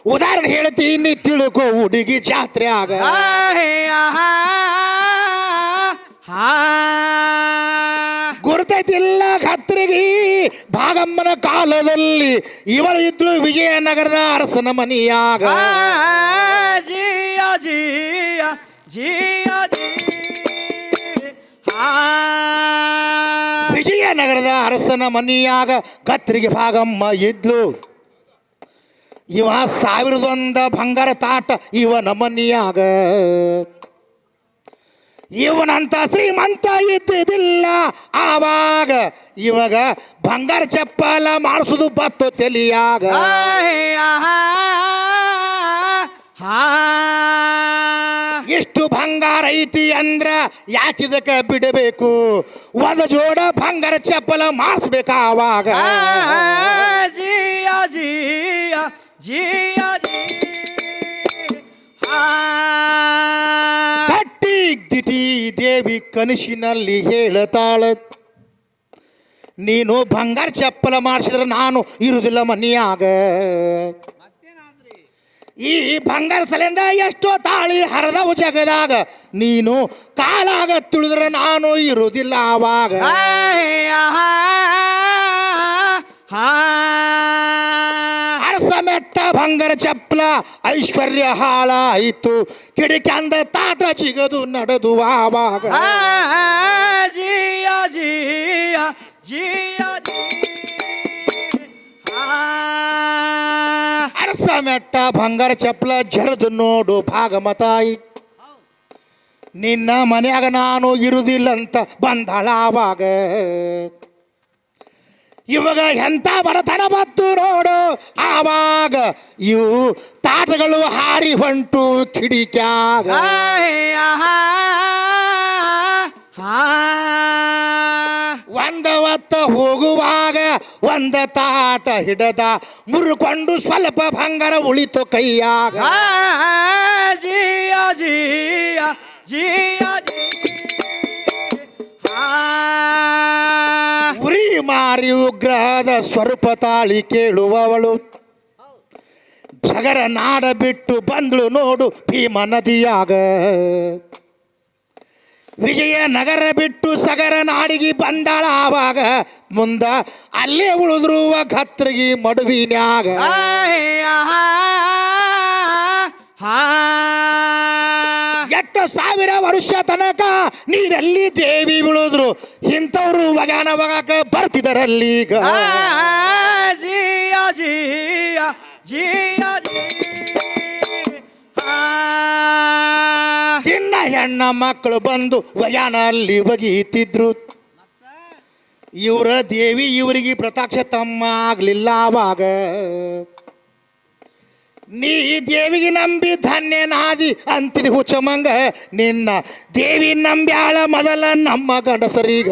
ಉದಾಹರಣೆ ಹೇಳ್ತೀನಿ ತಿಳ್ಕೊ ಹುಡುಗಿ ಜಾತ್ರೆ ಆಗ ಗುರ್ತೈತಿಲ್ಲ ಖತ್ರಿಗೆ ಭಾಗಮ್ಮನ ಕಾಲದಲ್ಲಿ ಇವಳು ಇದ್ಳು ವಿಜಯನಗರದ ಅರಸನ ಮನಿಯಾಗ ವಿಜಯನಗರದ ಅರಸನ ಮನಿಯಾಗ ಕತ್ರಿಗೆ ಭಾಗಮ್ಮ ಇದ್ಲು ಇವ 1001 ಬಂಗಾರ ತಾಟ ಇವನ ಮನಿಯಾಗ ಇವನಂತ ಶ್ರೀಮಂತ ಇದ್ದಿದ್ದಿಲ್ಲ ಆವಾಗ ಇವಾಗ ಬಂಗಾರ ಚಪ್ಪಲ ಮಾಡಿಸೋದು ಬತ್ತು ತಲಿಯಾಗ ಎಷ್ಟು ಬಂಗಾರ ಐತಿ ಅಂದ್ರ ಯಾಕಿದಕ್ಕೆ ಬಿಡಬೇಕು ಒಂದು ಜೋಡ ಬಂಗಾರ ಚಪ್ಪಲ ಮಾಡಿಸ್ಬೇಕ ಆವಾಗ ದಿಟಿ ದೇವಿ ಕನಸಿನಲ್ಲಿ ಹೇಳತಾಳ ನೀನು ಬಂಗಾರ ಚಪ್ಪಲ ಮಾಡಿಸಿದ್ರೆ ನಾನು ಇರುವುದಿಲ್ಲ ಮನೆಯಾಗ ಈ ಬಂಗಾರ ಸಲಿಂದ ಎಷ್ಟೋ ತಾಳಿ ಹರಿದವು ಜಗದಾಗ ನೀನು ಕಾಲಾಗ ತುಳಿದ್ರೆ ನಾನು ಇರುವುದಿಲ್ಲ ಆವಾಗ ಅರಸ ಮೆಟ್ಟ ಬಂಗಾರ ಚಪ್ಪಲ ಐಶ್ವರ್ಯ ಹಾಳ ಆಯಿತು ಕಿಡಿಕಂದ ತಾಟ ಚಿಗದು ನಡೆದು ಆವಾಗ ಅರಸ ಮೆಟ್ಟ ಬಂಗಾರ ಚಪ್ಪಲ ಜರದು ನೋಡು ಭಾಗಮತಾಯಿ ನಿನ್ನ ಮನ್ಯಾಗ ನಾನು ಇರುವುದಿಲ್ಲ ಅಂತ ಬಂದಾಳ ಆವಾಗ ಇವಾಗ ಎಂತ ಬಡತನ ಬತ್ತು ನೋಡು ಆವಾಗ ಇವು ತಾಟಗಳು ಹಾರಿ ಹೊಂಟು ಕಿಡಿಕ್ಯಾಗ ಒಂದವತ್ತ ಹೋಗುವಾಗ ಒಂದ ತಾಟ ಹಿಡದ ಮುರುಕೊಂಡು ಸ್ವಲ್ಪ ಬಂಗಾರ ಉಳಿತು ಕೈಯಾಗ ಉರಿ ಮಾರಿ ಉಗ್ರಹದ ಸ್ವರೂಪ ತಾಳಿ ಕೇಳುವವಳು ಸಗರ ನಾಡ ಬಿಟ್ಟು ಬಂದ್ಳು ನೋಡು ಭೀಮ ನದಿಯಾಗ ವಿಜಯನಗರ ಬಿಟ್ಟು ಸಗರ ನಾಡಿಗೆ ಬಂದಾಳ ಆವಾಗ ಮುಂದ ಅಲ್ಲೇ ಉಳಿದ್ರುವ ಖತ್ರಿಗೆ ಮಡುವಿನ್ಯಾಗ ಎಷ್ಟು 1000 ವರ್ಷ ತನಕ ನೀರಲ್ಲಿ ದೇವಿ ಬೀಳುದ್ರು ಇಂಥವ್ರು ಒಗಾನ ಒಗಾಕ ಬರ್ತಿದಾರಲ್ಲೀಗ ದಿನ ಹೆಣ್ಣ ಮಕ್ಕಳು ಬಂದು ಒಗಾನ ಅಲ್ಲಿ ಒಗೀತಿದ್ರು ಇವರ ದೇವಿ ಇವರಿಗೆ ಪ್ರತ್ಯಕ್ಷ ತಮ್ಮ ಆಗ್ಲಿಲ್ಲ ಆವಾಗ ನೀ ದೇವಿಗೆ ನಂಬಿ ಧನ್ಯನಾದಿ ಅಂತಿದಿ ಹುಚ್ಚಮಂಗ ನಿನ್ನ ದೇವಿ ನಂಬ್ಯಾಳ ಮೊದಲ ನಮ್ಮ ಗಂಡಸರೀಗ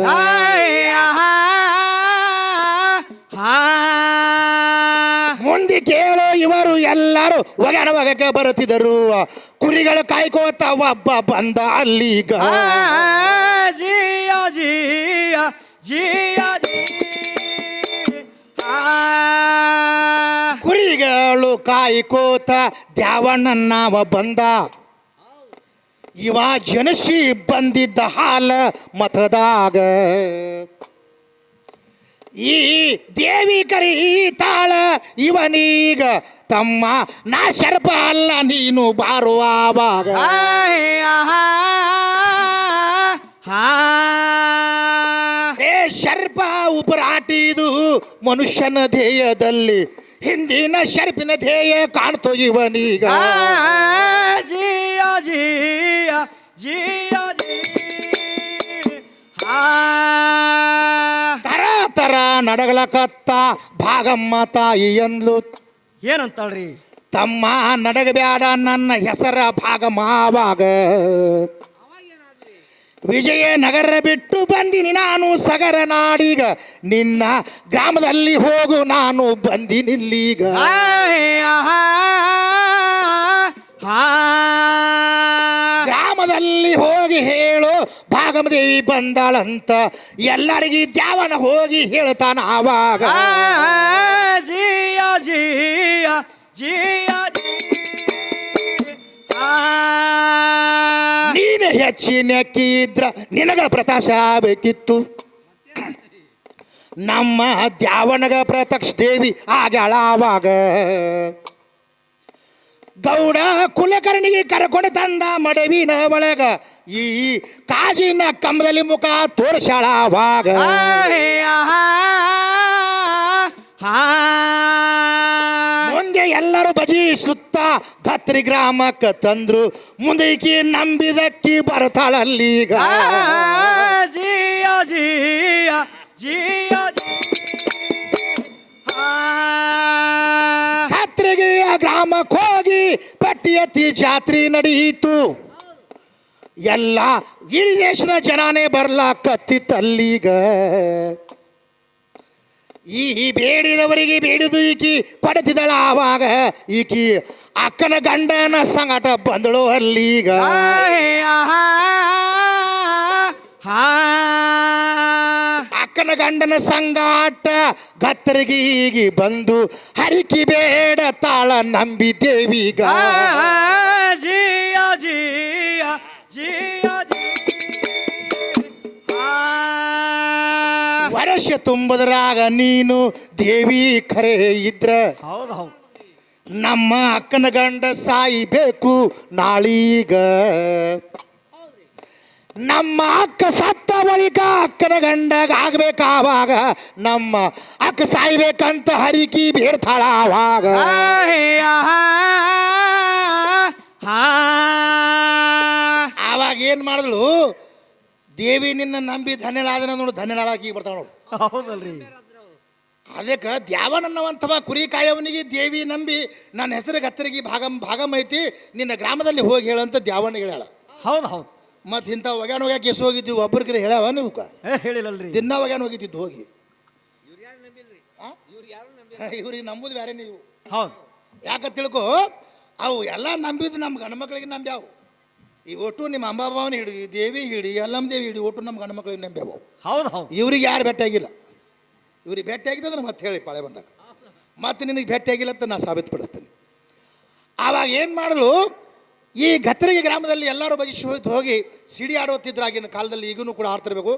ಮುಂದೆ ಕೇಳೋ ಇವರು ಎಲ್ಲರೂ ಒಗನ ಒಗಕ್ಕೆ ಬರುತ್ತಿದ್ದರು ಕುರಿಗಳು ಕಾಯ್ಕೋತ ಒಬ್ಬ ಬಂದ ಅಲ್ಲೀಗ ಕುರಿಗಳು ಕಾಯ್ಕೋತ ದ್ಯಾವಣ್ಣನವ ಬಂದ ಇವ ಜನಸಿ ಬಂದಿದ್ದ ಹಾಲ ಮತದಾಗ ಈ ದೇವಿ ಕರೀತಾಳ ಇವನೀಗ ತಮ್ಮ ನಾ ಶರ್ಪ ಅಲ್ಲ ನೀನು ಬಾರುವಾಗ ಶರ್ಪ ಉಪರಾಟಿದು ಮನುಷ್ಯನ ಧ್ಯೇಯದಲ್ಲಿ ಹಿಂದಿನ ಶರ್ಪಿನ ಧ್ಯೇಯ ಕಾಣ್ತೋ ಇವನೀಗ ತರ ತರ ನಡಗಲಕತ್ತ ಭಾಗಮ್ಮ ತಾಯಿ ಎಂದ್ಲು ಏನಂತಾಳ್ರಿ ತಮ್ಮ ನಡಗಬ್ಯಾಡ ನನ್ನ ಹೆಸರ ಭಾಗಮಾವಾಗ ವಿಜಯನಗರ ಬಿಟ್ಟು ಬಂದಿನಿ ನಾನು ಸಗರ ನಾಡೀಗ ನಿನ್ನ ಗ್ರಾಮದಲ್ಲಿ ಹೋಗು ನಾನು ಬಂದಿನಿಲ್ಲೀಗ ಗ್ರಾಮದಲ್ಲಿ ಹೋಗಿ ಹೇಳು ಭಾಗಮದೇವಿ ಬಂದಾಳಂತ ಎಲ್ಲರಿಗೆ ದ್ಯಾವನ ಹೋಗಿ ಹೇಳ್ತಾನ ಆವಾಗ ಜಿಯ ಜಿಯ ಜಿಯ ನೆಕ್ಕಿ ಇದ್ರ ನಿನಗ ಪ್ರತಾಶ ಬೇಕಿತ್ತು. ನಮ್ಮ ದ್ಯಾವಣಗ ಪ್ರತ್ಯಕ್ಷ ದೇವಿ ಆಗ್ಯಾಳ ಆವಾಗ. ಗೌಡ ಕುಲಕರ್ಣಿಗೆ ಕರ್ಕೊಂಡು ತಂದ ಮಡವಿನ ಒಳಗ ಈ ಕಾಜಿನ ಕಂಬದಲ್ಲಿ ಮುಖ ತೋರ್ಸಾಳ ಆವಾಗ. ಮುಂದೆ ಎಲ್ಲರೂ ಬಜಿ ಸುತ್ತ ಗತ್ರಿ ಗ್ರಾಮಕ್ಕೆ ತಂದ್ರು. ಮುಂದಕ್ಕೆ ನಂಬಿದಕ್ಕಿ ಬರ್ತಾಳಲ್ಲೀಗ. ಜಿಯ ಜಿಯ ಜಿಯ ಗತ್ರಿಗೆ ಗ್ರಾಮಕ್ಕೆ ಹೋಗಿ ಪಟ್ಟಿ ಎತ್ತಿ ಜಾತ್ರೆ ನಡೆಯಿತು. ಎಲ್ಲ ಇಡೀ ದೇಶದ ಜನಾನೇ ಬರ್ಲಾಕತ್ತಿತ್ತಲ್ಲೀಗ. ಈ ಬೇಡಿದವರಿಗೆ ಬೇಡಿದು ಈಕಿ ಕೊಡ್ತಿದ್ದಳ ಆವಾಗ. ಈಕಿ ಅಕ್ಕನ ಗಂಡನ ಸಂಗಟ ಬಂದಳು ಅಲ್ಲೀಗ. ಅಕ್ಕನ ಗಂಡನ ಸಂಗಾಟ ಗತ್ತರಿಗೆ ಈಗ ಬಂದು ಹರಿಕಿ ಬೇಡ ತಾಳ ನಂಬಿ ದೇವಿಗ. ಜಿಯ ಜಿಯ ಜಿಯ ವರ್ಷ ತುಂಬದ್ರಾಗ ನೀನು ದೇವಿ ಖರೆ ಇದ್ರ ಹೌದು ಹೌದು ನಮ್ಮ ಅಕ್ಕನ ಗಂಡ ಸಾಯಿಬೇಕು ನಾಳೀಗ. ನಮ್ಮ ಅಕ್ಕ ಸತ್ತ ಬಳಿಕ ಅಕ್ಕನ ಗಂಡಗ ಆಗ್ಬೇಕಾವಾಗ ನಮ್ಮ ಅಕ್ಕ ಸಾಯ್ಬೇಕಂತ ಹರಿಕಿ ಬೇಡ್ತಾಳ ಆವಾಗ. ಆವಾಗ ಏನ್ ಮಾಡಿದ್ಳು ದೇವಿ ನಿನ್ನ ನಂಬಿ ಧನ್ಯಳಾದನ ನೋಡು, ಧನ್ಯಳಾಗಿ ಬರ್ತಾಳ ನೋಡು. ಹೌದಲ್ರಿ. ಅದಕ್ಕೆ ದ್ಯಾವನನ್ನವಂಥವ ಕುರಿ ಕಾಯವನಿಗೆ ದೇವಿ ನಂಬಿ ನನ್ನ ಹೆಸರು ಗತ್ತರಿಗೆ ಭಾಗಮ್ ಐತಿ, ನಿನ್ನ ಗ್ರಾಮದಲ್ಲಿ ಹೋಗಿ ಹೇಳಂತ ದ್ಯಾವನ ಹೇಳ್ಯಾಳ. ಹೌದು ಹೌದು. ಮತ್ತು ಇಂಥ ಒಗ್ಯಾನ ಹೋಗ್ಯಾಕ ಎಸ್ ಹೋಗಿದ್ದೀವಿ ಒಬ್ಬರಿಗೆ ಹೇಳ್ಯಾವ ನೀವು ಹೇಳಿಲ್ಲಲ್ರಿ. ದಿನ ಒಗ್ಯಾನ ಹೋಗಿದ್ದಿದ್ದು ಹೋಗಿ. ಇವ್ರಿಗೆ ನಂಬುದು ಬೇರೆ ನೀವು. ಹೌದು. ಯಾಕೆ ತಿಳ್ಕೊ, ಅವು ಎಲ್ಲ ನಂಬಿದ್ದು ನಮ್ಮ ಗಂಡ್ಮಕ್ಳಿಗೆ ನಂಬ್ಯಾವು. ಈ ಒಟ್ಟು ನಿಮ್ಮ ಅಂಬಾಭಾವನ ಹಿಡಿ, ದೇವಿ ಹಿಡಿ, ಎಲ್ಲಮ್ಮ ದೇವಿ ಹಿಡಿ, ಒಟ್ಟು ನಮ್ಮ ಗಂಡ್ಮಕ್ಳಿಗೆ ನಂಬ್ಯಾವು. ಹೌದು ಹೌದು. ಇವ್ರಿಗೆ ಯಾರು ಭೇಟಿಯಾಗಿಲ್ಲ. ಇವ್ರಿಗೆ ಭೇಟಿಯಾಗಿದ್ದಂದ್ರೆ ಮತ್ತೆ ಹೇಳಿ ಪಾಳೆ ಬಂದಾಗ ಮತ್ತೆ ನಿನಗೆ ಭೇಟಿಯಾಗಿಲ್ಲ ಅಂತ ನಾನು ಸಾಬೀತುಪಡಿಸ್ತೇನೆ. ಆವಾಗ ಏನು ಮಾಡಲು, ಈ ಗತ್ತರಿಗೆ ಗ್ರಾಮದಲ್ಲಿ ಎಲ್ಲರೂ ಬಜಿಸಿ ಹೋಗಿ ಸಿಡಿ ಆಡುತ್ತಿದ್ರು. ಆಗಿನ ಕಾಲದಲ್ಲಿ ಈಗೂ ಕೂಡ ಆಡ್ತಿರ್ಬೇಕು.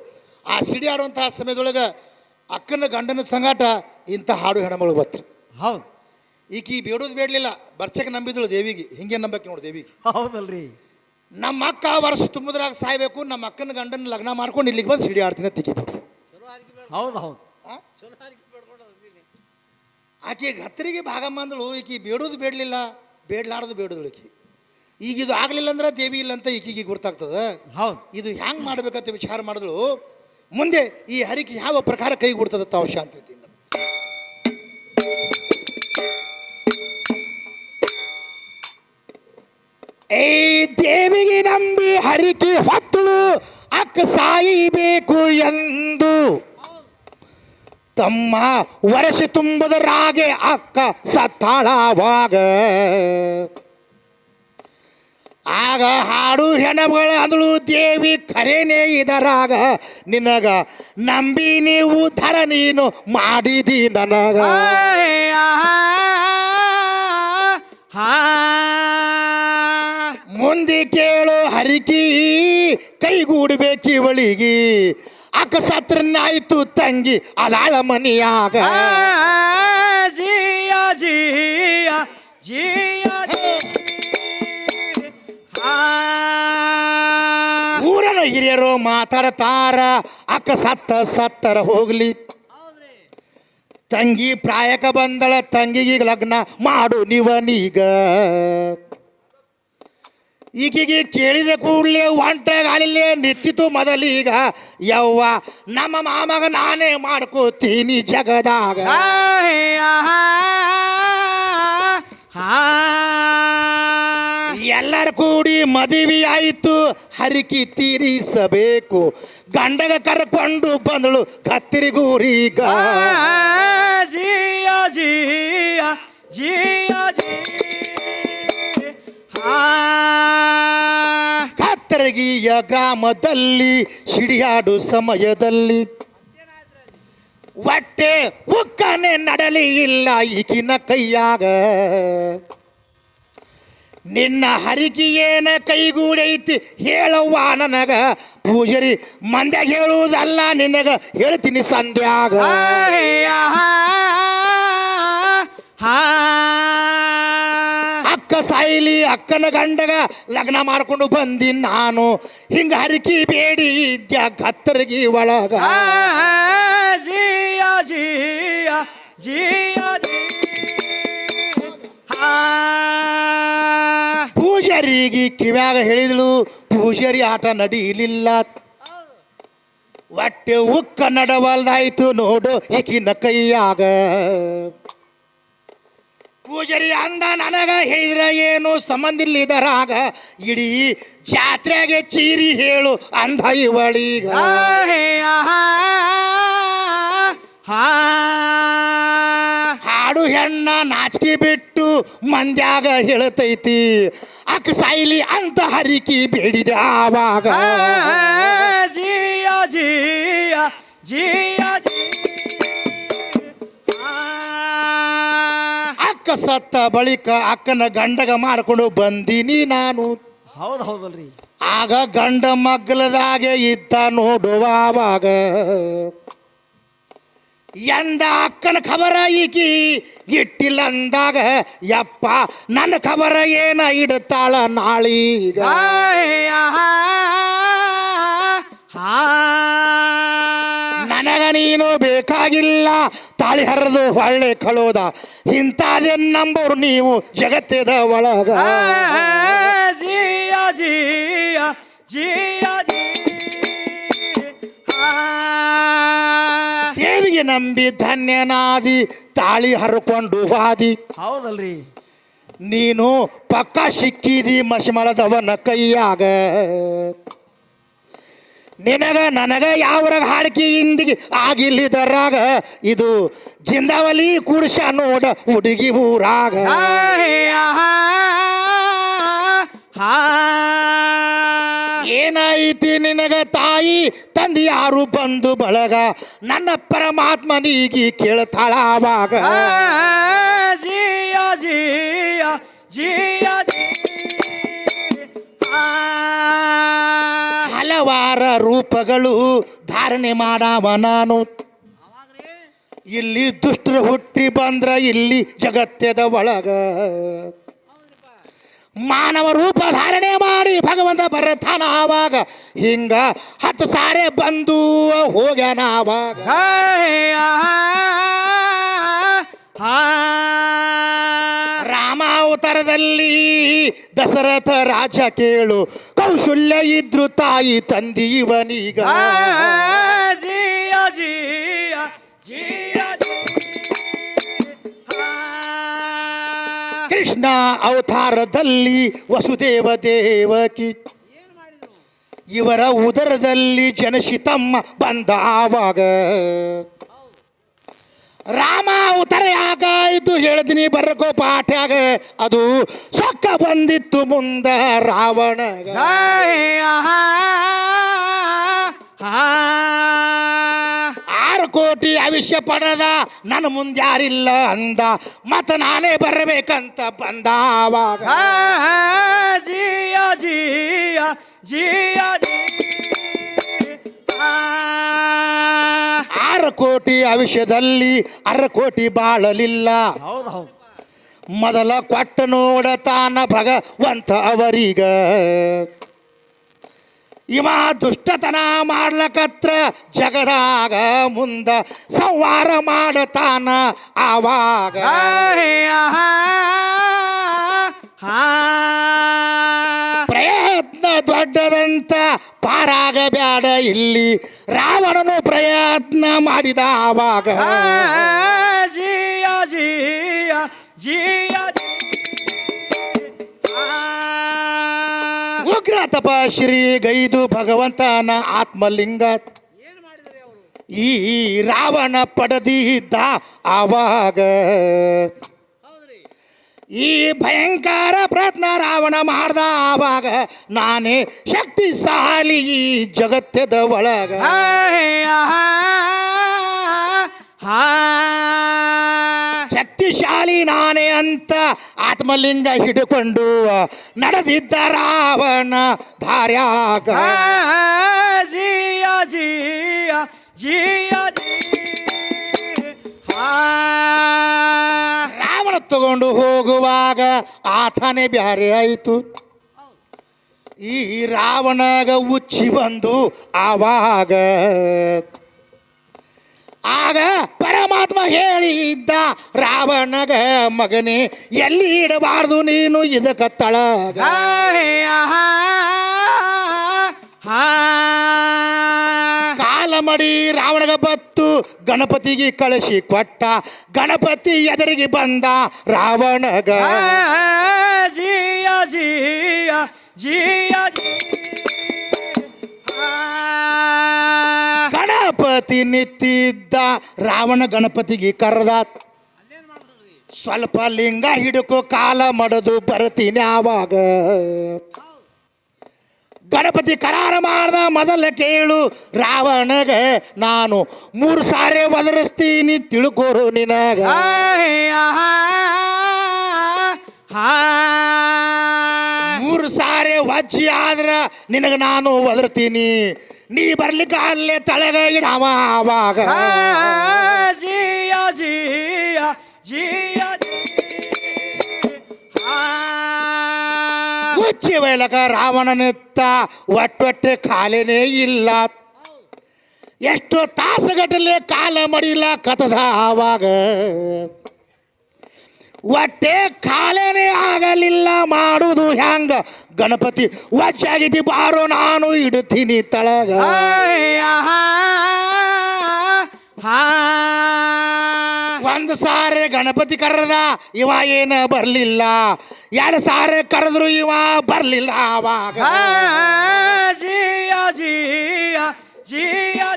ಆ ಸಿಡಿ ಆಡುವಂತಹ ಸಮಯದೊಳಗೆ ಅಕ್ಕನ ಗಂಡನ ಸಂಗಾಟ ಇಂಥ ಹಾಡು ಹೆಣ್ಮಗಳು ಬತ್ತು. ಹೌದು. ಈಕಿ ಬೇಡೋದು ಬೇಡಲಿಲ್ಲ, ಬರ್ಚಕ್ಕೆ ನಂಬಿದಳು ದೇವಿಗೆ. ಹಿಂಗೆ ನಂಬಕ್ಕೆ ನೋಡಿ ದೇವಿಗೆ. ಹೌದಲ್ರಿ. ನಮ್ಮ ಅಕ್ಕ ವರ್ಷ ತುಂಬದ್ರಾಗ ಸಾಯ್ಬೇಕು, ನಮ್ಮ ಅಕ್ಕನ ಗಂಡನ ಲಗ್ನ ಮಾಡ್ಕೊಂಡು ಇಲ್ಲಿಗೆ ಬಂದು ಸಿಡಿ ಆಡ್ತೀನಿ ತಿಕ್ಕಿಬಿಟ್ರು. ಹೌದು ಹೌದು. ಆಕೆ ಗತ್ತರಿಗೆ ಭಾಗಮ್ಮ ಅಂದಳು. ಈಕಿ ಬೇಡೋದು ಬೇಡಲಿಲ್ಲ, ಬೇಡಲಾರ್ದು ಬೇಡದಳು ಈಕಿ. ಈಗ ಇದು ಆಗಲಿಲ್ಲ ಅಂದ್ರೆ ದೇವಿ ಇಲ್ಲ ಅಂತ ಈಕಿಗೆ ಗೊತ್ತಾಗ್ತದೆ. ಹೌದು. ಇದು ಹ್ಯಾಂಗೆ ಮಾಡ್ಬೇಕಂತ ವಿಚಾರ ಮಾಡಿದಳು. ಮುಂದೆ ಈ ಹರಿಕೆ ಯಾವ ಪ್ರಕಾರ ಕೈ ಕೊಡ್ತದ ತಾವು ಶಾಂತಿಯಿಂದ. ಏ ದೇವಿಗೆ ನಂಬಿ ಹರಿಕೆ ಹೊತ್ತಳು ಅಕ್ಕ ಸಾಯಿಬೇಕು ಎಂದು. ತಮ್ಮ ವರ್ಷ ತುಂಬದರಾಗೆ ಅಕ್ಕ ಸತ್ತಾಳವಾಗ. ಆಗ ಹಾಡು ಹೆಣಗಳು ಅಂದಳು ದೇವಿ ಖರೇನೇ ಇದರಾಗ. ನಿನಗ ನಂಬಿ ನೀವು ಧರ ನೀನು ಮಾಡಿದಿ ನನಗ. ಮುಂದೆ ಕೇಳು ಹರಿಕಿ ಕೈಗೂಡ್ಬೇಕಿವಳಿಗಿ. ಅಕ್ಕ ಸತ್ರನಾಯ್ತು ತಂಗಿ ಅದಾಳ ಮನಿಯಾಗ. ಜಿಯ ಜಿಯ ಜಿಯ ಊರನ ಹಿರಿಯರು ಮಾತಾಡ್ತಾರ, ಅಕ್ಕ ಸತ್ತರ ಹೋಗ್ಲಿ. ತಂಗಿ ಪ್ರಾಯಕ ಬಂದಳ, ತಂಗಿಗೆ ಲಗ್ನ ಮಾಡು ನೀವನೀಗ. ಈಗಿಗೆ ಕೇಳಿದ ಕೂಡಲೇ ಒಂಟಾಗಲಿಲ್ಲೇ ನಿಂತಿತು ಮೊದಲೀಗ. ಯವ್ವ ನಮ್ಮ ಮಾಮಗ ನಾನೇ ಮಾಡ್ಕೋತೀನಿ ಜಗದಾಗ. ಎಲ್ಲರ ಕೂಡಿ ಮದುವೆ ಆಯಿತು, ಹರಿಕಿ ತೀರಿಸಬೇಕು. ಗಂಡಗ ಕರ್ಕೊಂಡು ಬಂದಳು ಕತ್ತಿರಿಗೂರೀಗ. ಜಿಯ ಜಿಯ ಜಿಯ ಕತ್ತರಗಿಯ ಗ್ರಾಮದಲ್ಲಿ ಸಿಡಿಯಾಡು ಸಮಯದಲ್ಲಿ ಹೊಟ್ಟೆ ಉಕ್ಕನೆ ನಡಲಿ ಇಲ್ಲ ಈಗಿನ ಕೈಯಾಗ. ನಿನ್ನ ಹರಿಕೆ ಏನ ಕೈಗೂಡೈತಿ ಹೇಳವ್ವ ನನಗ ಪೂಜಾರಿ ಮಂದ್ಯಾಗ ಹೇಳುವುದಲ್ಲ ನಿನಗ ಹೇಳ್ತೀನಿ ಸಂಧ್ಯಾಗ ಅಕ್ಕ ಸಾಯಿಲಿ ಅಕ್ಕನ ಗಂಡಗ ಲಗ್ನ ಮಾಡ್ಕೊಂಡು ಬಂದಿನ್ ನಾನು ಹಿಂಗ ಹರಿಕೆ ಬೇಡಿ ಇದ್ಯಾ ಕತ್ತರಗಿ ಒಳಗ ಜಿಯ ಜಿಯ ಜಿಯ ಪೂಜಾರಿಗೆ ಕಿವ್ಯಾಗ ಹೇಳಿದಳು ಪೂಜಾರಿ ಆಟ ನಡೀಲಿಲ್ಲ ಹೊಟ್ಟೆ ಉಕ್ಕ ನಡವಲ್ದಾಯ್ತು ನೋಡು ಈಕಿನ ಕೈಯಾಗ ಪೂಜಾರಿ ಅಂದ ನನಗ ಹೇಳಿದ್ರ ಏನು ಸಂಬಂಧ ಇಲ್ಲಿದರಾಗ ಇಡೀ ಜಾತ್ರೆಗೆ ಚೀರಿ ಹೇಳು ಅಂದ ಇವಳೀಗ ಹಾಡು ಹೆಣ್ಣ ನಾಚಿಕೆ ಬಿಟ್ಟು ಮಂದ್ಯಾಗ ಹೇಳ್ತೈತಿ ಅಕ್ಕ ಸಾಯಿಲಿ ಅಂತ ಹರಿಕಿ ಬೇಡಿದ ಆವಾಗ ಜಿಯ ಜಿಯ ಜಿಯ ಅಕ್ಕ ಸತ್ತ ಬಳಿಕ ಅಕ್ಕನ ಗಂಡಗ ಮಾಡ್ಕೊಂಡು ಬಂದೀನಿ ನಾನು ಹೌದು ಹೌದಲ್ರಿ ಆಗ ಗಂಡ ಮಗ್ಲದಾಗೆ ಇದ್ದ ನೋಡುವಾಗ ಎಂದ ಅಕ್ಕನ ಖಬರ ಈಕಿ ಇಟ್ಟಿಲ್ಲ ಅಂದಾಗ ಯಪ್ಪ ನನ್ನ ಖಬರ ಏನ ಇಡ್ತಾಳ ನಾಳೀಗ ನನಗ ನೀನು ಬೇಕಾಗಿಲ್ಲ ತಾಳಿ ಹರಿದು ಹೊಳ್ಳೆ ಕಳೋದ ಇಂಥದೇನ್ ನಂಬೋರು ನೀವು ಜಗತ್ತದ ಒಳಗ ಜಿಯ ಜಿಯ ಜಿಯ ದೇವಿಗೆ ನಂಬಿ ಧನ್ಯನಾದಿ ತಾಳಿ ಹರ್ಕೊಂಡು ಹಾದಿ ಹೌದಲ್ರಿ ನೀನು ಪಕ್ಕ ಸಿಕ್ಕಿದಿ ಮಶಮಳದವನ ಕೈಯಾಗ ನಿನಗ ನನಗ ಯಾವ್ರಾಗ ಹಾಡ್ಕಿ ಇಂದಿಗೆ ಆಗಿಲ್ಲಿದರಾಗ ಇದು ಜಿಂದಾವಲಿ ಕುಡ್ಸ ನೋಡ ಹುಡುಗಿ ಊರಾಗ ಏನಾಯ್ತಿ ನಿನಗ ತಾಯಿ ತಂದೆ ಯಾರು ಬಂದು ಬಳಗ ನನ್ನ ಪರಮಾತ್ಮನಿಗೆ ಕೇಳ್ತಾಳ ಆವಾಗ ಜಿಯ ಜಿಯ ಜಿಯ ಹಲವಾರ ರೂಪಗಳು ಧಾರಣೆ ಮಾಡವ ನಾನು ಇಲ್ಲಿ ದುಷ್ಟರು ಹುಟ್ಟಿ ಬಂದ್ರ ಇಲ್ಲಿ ಜಗತ್ತದ ಒಳಗ ಮಾನವ ರೂಪ ಧಾರಣೆ ಮಾಡಿ ಭಗವಂತ ಬರತಾನ ಆವಾಗ ಹಿಂಗ 10 ಸಾರೆ ಬಂದು ಹೋಗ್ಯಾನ ಆವಾಗ ರಾಮ ಅವತಾರದಲ್ಲಿ ದಶರಥ ರಾಜ ಕೇಳು ಕೌಶಲ್ಯ ಇದ್ರು ತಾಯಿ ತಂದಿ ಇವನೀಗ ಜಿಯ ಜಿಯ ಜಿಯ ಕೃಷ್ಣ ಅವತಾರದಲ್ಲಿ ವಸುದೇವ ದೇವಕಿ ಇವರ ಉದರದಲ್ಲಿ ಜನಶಿತಮ್ಮ ಬಂದ ಆವಾಗ ರಾಮ ಅವತಾರ ಯಾಕಾಯ್ತು ಹೇಳ್ತೀನಿ ಬರ್ಕೋ ಪಾಠ್ಯಾಗ ಅದು ಸೊಕ್ಕ ಬಂದಿತ್ತು ಮುಂದ ರಾವಣಗ 6 ಕೋಟಿ ಆವಿಷ್ಯ ಪಡೆದ ನನ್ನ ಮುಂದೆ ಯಾರಿಲ್ಲ ಅಂದ ಮತ್ತ ನಾನೇ ಬರಬೇಕಂತ ಬಂದ ಆವಾಗ ಜಿಯ ಜಿಯ ಜಿಯ 6 ಕೋಟಿ ಆವಿಷ್ಯದಲ್ಲಿ 6 ಕೋಟಿ ಬಾಳಲಿಲ್ಲ ಹೌದು ಹೌದು ಮೊದಲ ಕೊಟ್ಟ ನೋಡತಾನ ಭಗವಂತ ಅವರೀಗ ಇವ ದುಷ್ಟತನ ಮಾಡ್ಲಕತ್ರ ಜಗದಾಗ ಮುಂದ ಸಂವಾರ ಮಾಡತಾನ ಆವಾಗ ಪ್ರಯತ್ನ ದೊಡ್ಡದಂತ ಪಾರಾಗ ಬ್ಯಾಡ ಇಲ್ಲಿ ರಾವಣನು ಪ್ರಯತ್ನ ಮಾಡಿದ ಆವಾಗ ಜಿಯ ಜಿಯ ಜಿಯ ಉಗ್ರ ತಪಶ್ರೀ ಗೈದು ಭಗವಂತನ ಆತ್ಮಲಿಂಗ ಈ ರಾವಣ ಪಡೆದಿದ್ದ ಆವಾಗ ಈ ಭಯಂಕರ ಪ್ರಯತ್ನ ರಾವಣ ಮಾಡ್ದ ಆವಾಗ ನಾನೇ ಶಕ್ತಿಶಾಲಿ ಈ ಜಗತ್ತದ ಒಳಗ ಶಕ್ತಿ ಬುದ್ಧಿಶಾಲಿ ನಾನೇ ಅಂತ ಆತ್ಮಲಿಂಗ ಹಿಡ್ಕೊಂಡು ನಡೆದಿದ್ದ ರಾವಣ ಧಾರ್ಯಾಗ ಜಿಯಾ ಜಿಯಾ ಜಿಯಾ ಜಿ ರಾವಣ ತಗೊಂಡು ಹೋಗುವಾಗ ಆಟನೇ ಬ್ಯಾರೆ ಆಯಿತು. ಈ ರಾವಣಗ ಉಚ್ಚಿ ಬಂದು ಆವಾಗ ಆಗ ಪರಮಾತ್ಮ ಹೇಳಿದ್ದ ರಾವಣಗ ಮಗನೇ ಎಲ್ಲಿ ಇಡಬಾರ್ದು ನೀನು ಇದಕ್ಕ ತಳಗ. ಕಾಲ ಮಡಿ ರಾವಣಗ ಬತ್ತು ಗಣಪತಿಗೆ ಕಳಿಸಿ ಕೊಟ್ಟ. ಗಣಪತಿ ಎದುರಿಗೆ ಬಂದ ರಾವಣಗ ಜಿಯಾ ಜಿಯಾ ಜಿಯಾ ಗಣಪತಿ ನಿಂತಿದ್ದ. ರಾವಣ ಗಣಪತಿಗೆ ಕರೆದ, ಸ್ವಲ್ಪ ಲಿಂಗ ಹಿಡ್ಕೊ ಕಾಲ ಮಡದು ಬರ್ತೀನಿ ಆವಾಗ. ಗಣಪತಿ ಕರಾರ ಮಾಡ್ದ, ಮೊದಲ ಕೇಳು ರಾವಣಗ ನಾನು 3 ಸಾರಿ ಒದರಿಸ್ತೀನಿ ತಿಳ್ಕೋರು ನಿನಗ. 3 ಸಾರಿ ವಜ್ಜಿ ಆದ್ರ ನಿನಗ ನಾನು ಒದರ್ತೀನಿ, ನೀ ಬರ್ಲಿಕ್ಕೆ ಅಲ್ಲೇ ತಳಗ ಇಡವ ಆವಾಗ. ಜಿಯಾ ಜಿಯಾ ಜಿಯಾ ಉಚ್ಚಿ ಬಯಲಕ ರಾವಣನೆತ್ತ ಒಟ್ಟೊಟ್ಟೆ ಕಾಲೇನೇ ಇಲ್ಲ. ಎಷ್ಟೋ ತಾಸುಗಟ್ಟಲೆ ಕಾಲ ಮಡಿಲ ಕತದ ಆವಾಗ. ಒಟ್ಟೆ ಕಾಲೇನೇ ಆಗಲಿಲ್ಲ, ಮಾಡುವುದು ಹ್ಯಾಂಗ ಗಣಪತಿ ವಜ್ಜಾಗಿದ್ದಿ ಬಾರೋ ನಾನು ಇಡ್ತೀನಿ ತಳಗ. ಒಂದು ಸಾರಿ ಗಣಪತಿ ಕರೆದ, ಇವ ಏನ ಬರ್ಲಿಲ್ಲ. 2 ಸಾರಿ ಕರೆದ್ರು ಇವ ಬರ್ಲಿಲ್ಲ ಆವಾಗ. ಜಿಯಾ ಜಿಯಾ ಜಿಯಾ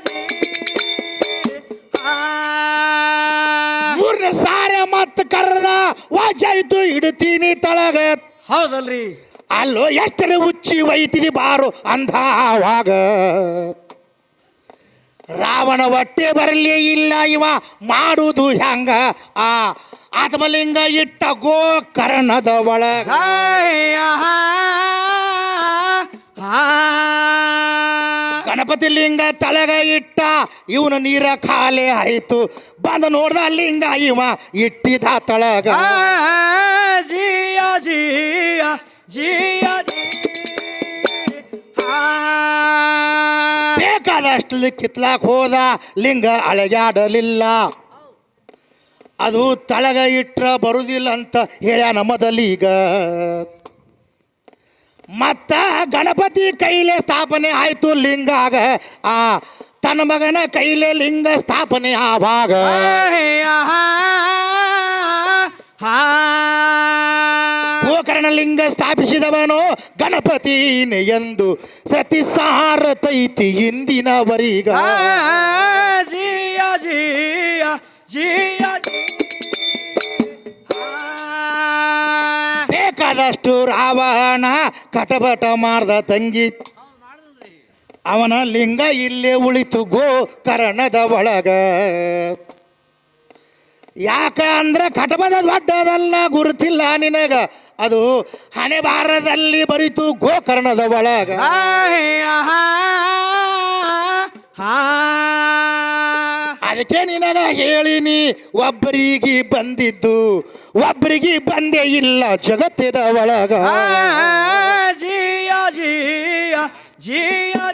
ಮೂರನೇ ಸಾರಿ ಮತ್ತೆ ಕರೆದ, ವಜ್ಜಾಯ್ತು ಇಡ್ತೀನಿ ತಳಗ. ಹೌದಲ್ರಿ, ಅಲ್ಲೋ ಎಷ್ಟರ ಉಚ್ಚಿ ಒಯ್ತಿದಿ ಬಾರು ಅಂದ ಆವಾಗ. ರಾವಣ ಹೊಟ್ಟೆ ಬರಲಿ ಇಲ್ಲ, ಇವ ಮಾಡುವುದು ಹ್ಯಾಂಗ ಆ ಆತ್ಮಲಿಂಗ ಇಟ್ಟ ಗೋಕರ್ಣದ ಒಳಗ. ಗಣಪತಿ ಲಿಂಗ ತಳಗ ಇಟ್ಟ, ಇವನ ನೀರ ಖಾಲಿ ಆಯ್ತು. ಬಂದು ನೋಡ್ದ ಲಿಂಗ ಇವ ಇಟ್ಟಿದ ತಳಗ. ಜಿಯಾ ಜಿಯಾ ಜಿಯಾ ಬೇಕಾದಷ್ಟು ಕಿತ್ಲಾಕ್ ಹೋದ, ಲಿಂಗ ಅಳಗ್ಯಾಡಲಿಲ್ಲ. ಅದು ತಳಗ ಇಟ್ರ ಬರುದಿಲ್ಲ ಅಂತ ಹೇಳ್ಯಾನ ಮೊದಲೀಗ. ಮತ್ತ ಗಣಪತಿ ಕೈಲೇ ಸ್ಥಾಪನೆ ಆಯ್ತು ಲಿಂಗಾಗ. ಆ ತನ್ನ ಮಗನ ಕೈಲೇ ಲಿಂಗ ಸ್ಥಾಪನೆ ಆವಾಗ. ಗೋಕರ್ಣ ಲಿಂಗ ಸ್ಥಾಪಿಸಿದವನು ಗಣಪತಿನೇ ಎಂದು ಸತಿ ಸಾರತೈತಿ ಇಂದಿನವರೀಗ. ಜಿಯಾ ಜಿಯಾ ಜಿಯಾ ಬೇಕಾದಷ್ಟು ರಾವಣ ಕಟಬಟ ಮಾಡ್ದ ತಂಗಿ. ಅವನ ಲಿಂಗ ಇಲ್ಲೇ ಉಳಿತು ಗೋಕರ್ಣದ ಒಳಗ. ಯಾಕ ಅಂದ್ರೆ ಕಟಬದ ದೊಡ್ಡದಲ್ಲ, ಗುರುತಿಲ್ಲ ನಿನಗ, ಅದು ಹಣೆ ಬಾರದಲ್ಲಿ ಬರಿತು ಗೋಕರ್ಣದ ಒಳಗ. ಅದಕ್ಕೆ ನಿನಗ ಹೇಳಿನಿ, ಒಬ್ಬರಿಗೆ ಬಂದಿದ್ದು ಒಬ್ಬರಿಗೆ ಬಂದೇ ಇಲ್ಲ ಜಗತ್ತಿನ ಒಳಗ. ಜಿಯಾ ಜಿಯಾ ಜಿಯಾ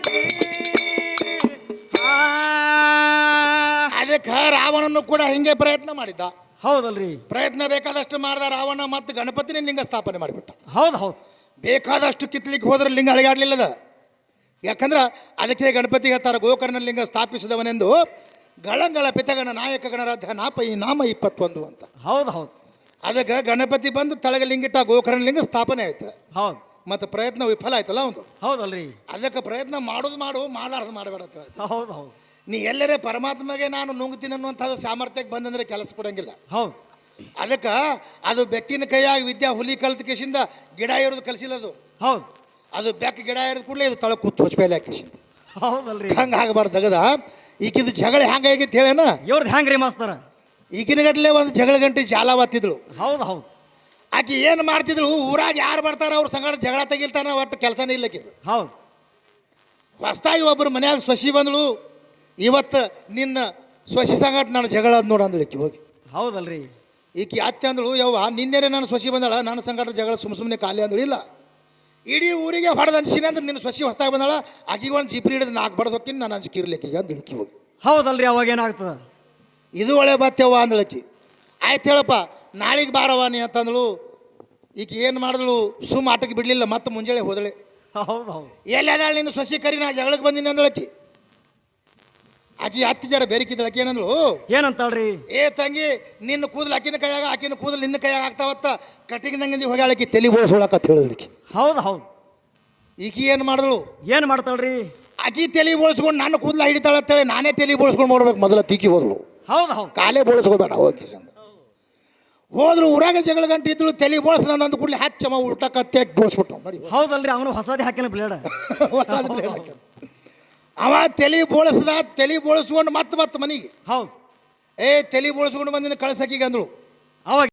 ಅದಕ್ಕೆ ರಾವಣನು ಕೂಡ ಹಿಂಗೆ ಪ್ರಯತ್ನ ಮಾಡಿದ್ದ. ಹೌದಲ್ರಿ, ಪ್ರಯತ್ನ ಬೇಕಾದಷ್ಟು ಮಾಡ್ದ ರಾವಣ. ಮತ್ತು ಗಣಪತಿನೇ ಲಿಂಗ ಸ್ಥಾಪನೆ ಮಾಡಿಬಿಟ್ಟ. ಹೌದು ಹೌದು, ಬೇಕಾದಷ್ಟು ಕಿತ್ಲಿಕ್ಕೆ ಹೋದ್ರೆ ಲಿಂಗ ಅಳಗಾಡ್ಲಿಲ್ಲದ. ಯಾಕಂದ್ರೆ ಅದಕ್ಕೆ ಗಣಪತಿ ಹೇಳ್ತಾರೆ, ಗೋಕರ್ಣ ಲಿಂಗ ಸ್ಥಾಪಿಸಿದವನೆಂದು ಗಳಂಗಳ ಪಿತಗಣ ನಾಯಕ ಗಣರಾಧ್ಯ ನಾಪೈ ನಾಮ 21 ಅಂತ. ಹೌದು ಹೌದು, ಅದಕ್ಕೆ ಗಣಪತಿ ಬಂದು ತಳಗ ಲಿಂಗಿಟ್ಟ, ಗೋಕರ್ಣ ಲಿಂಗ ಸ್ಥಾಪನೆ ಆಯ್ತು. ಹೌದು, ಮತ್ತು ಪ್ರಯತ್ನ ವಿಫಲ ಆಯ್ತಲ್ಲ ಒಂದು. ಹೌದಲ್ರಿ, ಅದಕ್ಕೆ ಪ್ರಯತ್ನ ಮಾಡಲಾರ್ದು ಮಾಡಬೇಡ. ಹೌದು ಹೌದು, ನೀ ಎಲ್ಲರೇ ಪರಮಾತ್ಮಗೆ ನಾನು ನುಂಗ್ತೀನಿ ಅನ್ನುವಂಥದ್ದು ಸಾಮರ್ಥ್ಯಕ್ಕೆ ಬಂದಂದ್ರೆ ಕೆಲಸ ಕೊಡಂಗಿಲ್ಲ. ಹೌದು, ಅದಕ್ಕೆ ಅದು ಬೆಕ್ಕಿನ ಕೈಯಾಗಿ ವಿದ್ಯಾ ಹುಲಿ ಕಲ್ತ ಕೇಸಿಂದ ಗಿಡ ಇರೋದು ಕಲಿಸಿಲ್ಲ. ಅದು ಹೌದು, ಅದು ಬೆಕ್ಕ ಗಿಡ ಇರೋದು ಕೂಡಲೇ ಇದು ತಳ ಕೂತು ಹೊಚ್ಪೇಲೆ ಹಾಕಿಸಿಂದ. ಹೌದಲ್ರಿ, ಹಂಗೆ ಆಗಬಾರ್ದು. ತೆಗದ ಈಕಿದು ಜಗಳ ಹೆಂಗಾಗಿತ್ತು ಹೇಳೇನ. ಇವ್ರದ್ದು ಹೆಂಗ್ರಿ ಮಾಸ್ತರ? ಈಗಿನ ಗಟ್ಟಲೆ ಒಂದು ಜಗಳ ಗಂಟೆ ಜಾಲ ಒತ್ತಿದ್ಳು. ಹೌದು ಹೌದು ಆಕೆ ಏನು ಮಾಡ್ತಿದ್ಳು, ಊರಾಗ ಯಾರು ಬರ್ತಾರ ಅವ್ರ ಸಂಗಡ ಜಗಳ ತೆಗಿಲ್ತಾನ, ಒಟ್ಟು ಕೆಲಸನೇ ಇಲ್ಲಕ್ಕಿದು. ಹೌದು ಹೊಸ್ತಾಗಿ ಒಬ್ಬರು ಮನ್ಯಾಗ ಸೊಸಿ ಬಂದಳು, ಇವತ್ತು ನಿನ್ನ ಸೊಸಿ ಸಂಗಟ ನಾನು ಜಗಳ ಅದ್ ನೋಡ ಅಂದಳು ಈಕಿ ಹೋಗಿ. ಹೌದಲ್ರಿ. ಈಕಿ ಅತ್ತೆ ಅಂದಳು, ಯವ್ವ ನಿನ್ನೆರೆ ನಾನು ಸೊಸಿ ಬಂದಾಳ, ನನ್ನ ಸಂಗಟ ಜಗಳ ಸುಮ್ಮನೆ ಖಾಲಿ ಅಂದಳು. ಇಲ್ಲ, ಇಡೀ ಊರಿಗೆ ಹೊಡೆದು ಅನ್ಸಿನ ಅಂದ್ರೆ ನಿನ್ನ ಸೊಸಿ ಹೊಸ್ತಾಗಿ ಬಂದಾಳ, ಆಕಿಗೆ ಒಂದು ಜಿಪ್ರಿ ಹಿಡಿದು 4 ಬಡ್ದು ಹೋಗ್ತೀನಿ, ನಾನು ಅಂಜಿಕಿರ್ಲಿಕ್ಕೆ ಅಂದಳು ಈಕಿ ಹೋಗಿ. ಹೌದಲ್ರಿ. ಅವಾಗ ಏನಾಗ್ತದ? ಇದು ಒಳ್ಳೆ ಬತ್ತೇವ ಅಂದಳಕಿ. ಆಯ್ತು ಹೇಳಪ್ಪ, ನಾಳೆಗೆ ಬಾರವ ನೀ ಅಂತಂದಳು. ಈಕಿ ಏನು ಮಾಡಿದಳು, ಸುಮ್ಮ ಆಟಕ್ಕೆ ಬಿಡಲಿಲ್ಲ, ಮತ್ತೆ ಮುಂಜಾನೆ ಹೋದಳೆ. ಹೌದು ಹೌದು ಎಲ್ಲಿ ಅದಾಳ ನಿನ್ನ ಸೊಸಿ ಕರಿ, ನಾ ಜಗಳಕ್ಕೆ ಬಂದಿನಿ ಅಂದಳಕಿ. ಆಕಿ ಹತ್ತು ಜರ ಬೇರೆಕಿದ್ದಳು. ಆಕಿ ಏನಂದಳು, ಏನಂತಾಳ್ರಿ? ಏ ತಂಗಿ, ನಿನ್ನ ಕೂದಲು ಆಕಿನ ಕೈಯಾಗ, ಆಕಿನ ಕೂದಲು ನಿನ್ನ ಕೈಯಾಗ ಆಗ್ತಾವತ್ತ, ಕಟ್ಟಿಗೆ ಹೋಗಿ ಆಳಕಿ ತಲೆ ಬೋಳ್ಸೋಳಕತ್ತ ಹೇಳಿದಳಿಕಿ. ಹೌದು ಹೌದು. ಈಕಿ ಏನು ಮಾಡಿದಳು, ಏನು ಮಾಡ್ತಾಳ್ರಿ? ಆಕಿ ತಲೆ ಬೋಳ್ಸ್ಕೊಂಡು ನನ್ನ ಕೂದಲ ಹಿಡಿತಾಳತ್ತೇಳಿ ನಾನೇ ತಲೆ ಬೋಳ್ಸ್ಕೊಂಡು ಮಾಡ್ಬೇಕು ಮೊದಲ ತೀಕಿ ಹೋದಳು. ಹೌದು ಹೌದು. ಕಾಲೇ ಬೋಳಿಸ್ಕೋಬೇಡ ಹೋಗಿ ಹೋದ್ರು. ಊರಾಗ ಜಗಳ ಗಂಟೆ ಇದ್ಳು, ತಲೆ ಬೋಳ್ಸ ನಾನು ಅಂದ ಕೂಡಲೇ ಹಚ್ಚಮ್ಮ ಉಲ್ಟಾ ಕತ್ತೆ ಬೋಳ್ಸ್ಬಿಟ್ಟು ಮಾಡಿ. ಹೌದಲ್ರಿ. ಅವನು ಹೊಸದೇ ಹಾಕಿನ ಬ್ಲೇಡ. ಅವ ತಲೆ ಬೋಳಿಸ್ದ, ತಲೆ ಬೋಳಿಸ್ಕೊಂಡು ಮತ್ತೆ ಮನೆಗೆ ಹೌದು. ಏ ತಲೆ ಬೋಳಿಸ್ಕೊಂಡು ಬಂದಿನ ಕಳ್ಸಕ್ಕಿಗೆ ಅಂದಳು. ಅವಾಗ